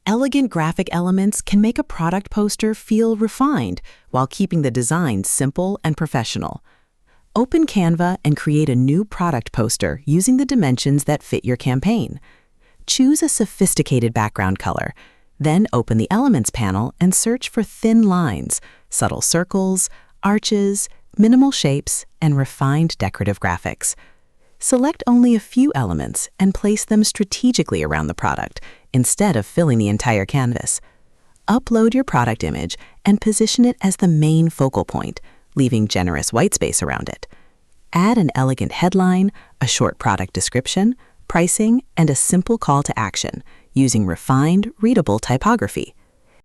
Elegant graphic elements can make a product poster feel refined while keeping the design simple and professional. Open Canva and create a new product poster using the dimensions that fit your campaign. Choose a sophisticated background color. Then open the Elements panel and search for thin lines, subtle circles, arches, minimal shapes, and refined decorative graphics. Select only a few elements and place them strategically around the product instead of filling the entire canvas. Upload your product image and position it as the main focal point, leaving generous white space around it. Add an elegant headline, a short product description, pricing, and a simple call to action using refined, readable typography.